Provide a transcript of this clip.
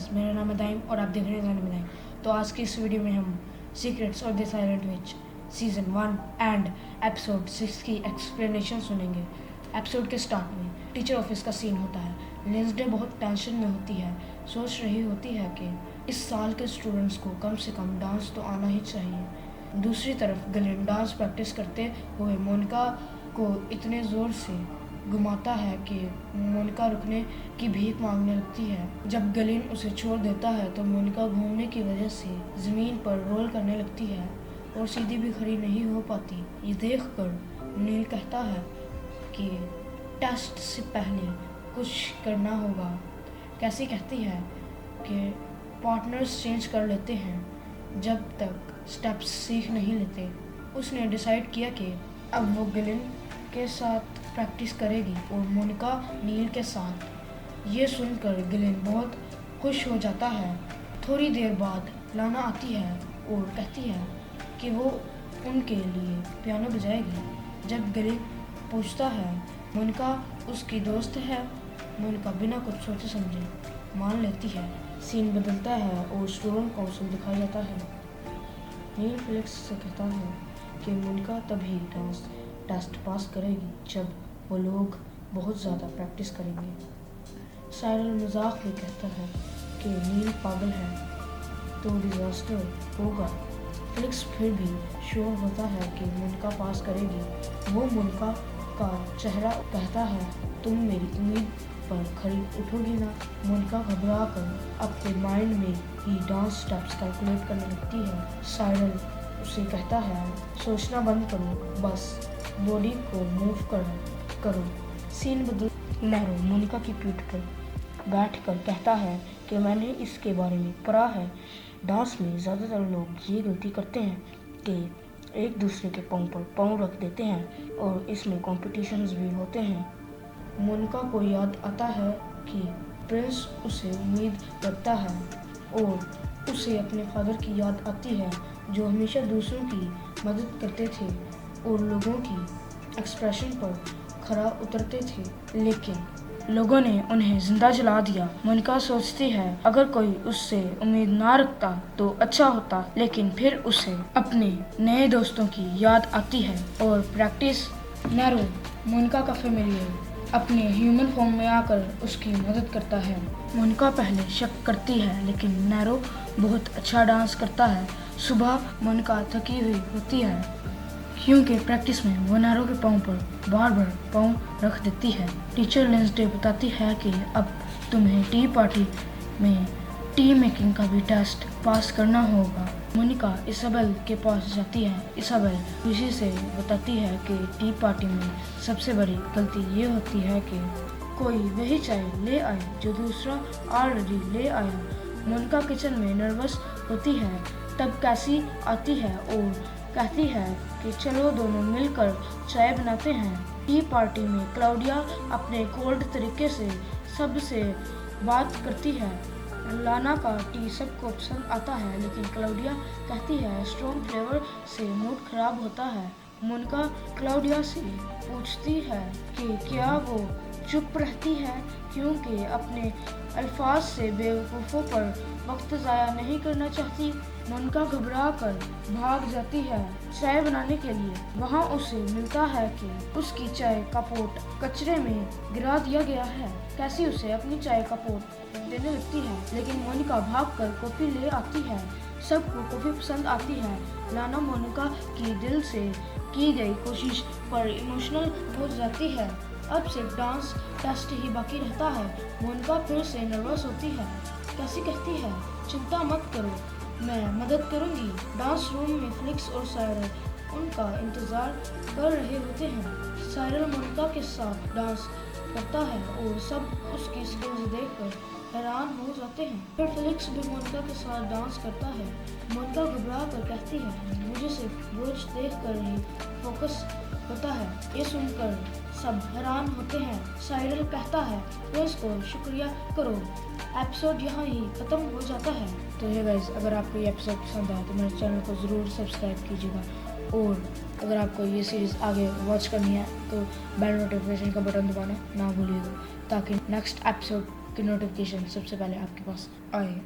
Guys, मेरा नाम है दाइम और आप देख रहे हैं गाने में दाइम। तो आज की इस वीडियो में हम सीक्रेट्स और the silent which season 1 and episode 6 की एक्सप्लेनेशन सुनेंगे। एपिसोड के स्टार्ट में टीचर ऑफिस का सीन होता है। वेडनेसडे बहुत टेंशन में होती है, सोच रही होती है कि इस साल के स्टूडेंट्स को कम से कम डांस तो आना ही चाहिए। दूसरी तरफ गलेन डांस प्रैक्टिस करते हुए मोनिका को इतने ज़ोर से घुमाता है कि मोनिका रुकने की भीख मांगने लगती है। जब गलेन उसे छोड़ देता है तो मोनिका घूमने की वजह से ज़मीन पर रोल करने लगती है और सीधी भी खड़ी नहीं हो पाती। ये देखकर नील कहता है कि टेस्ट से पहले कुछ करना होगा। कैसी कहती है कि पार्टनर्स चेंज कर लेते हैं जब तक स्टेप्स सीख नहीं लेते। उसने डिसाइड किया कि अब वो गलेन के साथ प्रैक्टिस करेगी और मोनिका नील के साथ। ये सुनकर गलेन बहुत खुश हो जाता है। थोड़ी देर बाद लाना आती है और कहती है कि वो उनके लिए पियानो बजाएगी। जब गलेन पूछता है मोनिका उसकी दोस्त है, मोनिका बिना कुछ सोचे समझे मान लेती है। सीन बदलता है और स्टूडेंट काउंसिल दिखाया जाता है। नील फेलिक्स से कहता है कि मोनिका तभी डांस टेस्ट पास करेगी जब वो लोग बहुत ज़्यादा प्रैक्टिस करेंगे। साइरल मजाक में कहता है कि नील पागल है तो डिजास्टर होगा। फेलिक्स फिर भी श्योर होता है कि मोनिका पास करेगी। वो मोनिका का चेहरा कहता है तुम मेरी उम्मीद पर खरी उठोगी ना। मोनिका घबरा कर अपने माइंड में ही डांस स्टेप्स कैलकुलेट करने लगती है। साइरल उसे कहता है सोचना बंद करो, बस बॉडी को मूव करो। सीन बदल नैरो मोनिका की पीठ पर बैठकर कहता है कि मैंने इसके बारे में पढ़ा है। डांस में ज़्यादातर लोग ये गलती करते हैं कि एक दूसरे के पाँव पर पाँव रख देते हैं और इसमें कॉम्पिटिशन्स भी होते हैं। मोनिका को याद आता है कि प्रिंस उसे उम्मीद करता है और उसे अपने फादर की याद आती है जो हमेशा दूसरों की मदद करते थे और लोगों की एक्सप्रेशन पर खरा उतरते थे, लेकिन लोगों ने उन्हें जिंदा जला दिया। मोनिका सोचती है अगर कोई उससे उम्मीद ना रखता तो अच्छा होता, लेकिन फिर उसे अपने नए दोस्तों की याद आती है और प्रैक्टिस। नैरो मोनिका का फेमिलियर अपने ह्यूमन फॉर्म में आकर उसकी मदद करता है। मोनिका पहले शक करती है लेकिन नैरो बहुत अच्छा डांस करता है। सुबह मोनिका थकी हुई होती है क्योंकि प्रैक्टिस में वो नैरो के पाँव पर बार बार पाँव रख देती है। टीचर वेडनेसडे बताती है कि अब तुम्हें टी पार्टी में टी मेकिंग का भी टेस्ट पास करना होगा। मोनिका इसाबेल के पास जाती है। इसाबेल खुशी से बताती है कि टी पार्टी में सबसे बड़ी गलती ये होती है कि कोई वही चाय ले आए जो दूसरा ऑलरेडी ले आया। मोनिका किचन में नर्वस होती है। तब कैसी आती है और कहती है कि चलो दोनों मिलकर चाय बनाते हैं। टी पार्टी में क्लाउडिया अपने कोल्ड तरीके से सबसे बात करती है। लाना का टी सबको पसंद आता है लेकिन क्लाउडिया कहती है स्ट्रॉन्ग फ्लेवर से मूड खराब होता है। मोनिका क्लाउडिया से पूछती है कि क्या वो चुप रहती है क्योंकि अपने अल्फाज से बेवकूफ़ों पर वक्त ज़ाया नहीं करना चाहती। मोनिका घबरा कर भाग जाती है चाय बनाने के लिए। वहाँ उसे मिलता है कि उसकी चाय का पोट कचरे में गिरा दिया गया है। कैसी उसे अपनी चाय का पोट देने लगती है लेकिन मोनिका भागकर कॉफ़ी ले आती है। सबको कॉफ़ी पसंद आती है। लाना मोनिका की दिल से की गई कोशिश पर इमोशनल हो जाती है। अब सिर्फ डांस टेस्ट ही बाकी रहता है। मोनिका फिर से नर्वस होती है। कैसी कहती है चिंता मत करो, मैं मदद करूंगी। डांस रूम में फेलिक्स और साइरल उनका इंतज़ार कर रहे होते हैं। साइरल मोनिका के साथ डांस करता है और सब उसकी स्किल्स देखकर हैरान हो जाते हैं। फिर फेलिक्स भी मोनिका के साथ डांस करता है। मोनिका घबरा कर कहती है मुझे सिर्फ बोझ देख कर ही फोकस होता है। ये सुनकर सब हैरान होते हैं। साइरल कहता है प्रेस को शुक्रिया करो। एपिसोड यहाँ ही ख़त्म हो जाता है। तो ये गाइस, अगर आपको ये एपिसोड पसंद आया तो मेरे चैनल को ज़रूर सब्सक्राइब कीजिएगा और अगर आपको ये सीरीज़ आगे वॉच करनी है तो बेल नोटिफिकेशन का बटन दबाना ना भूलिएगा ताकि नेक्स्ट एपिसोड की नोटिफिकेशन सबसे पहले आपके पास आए।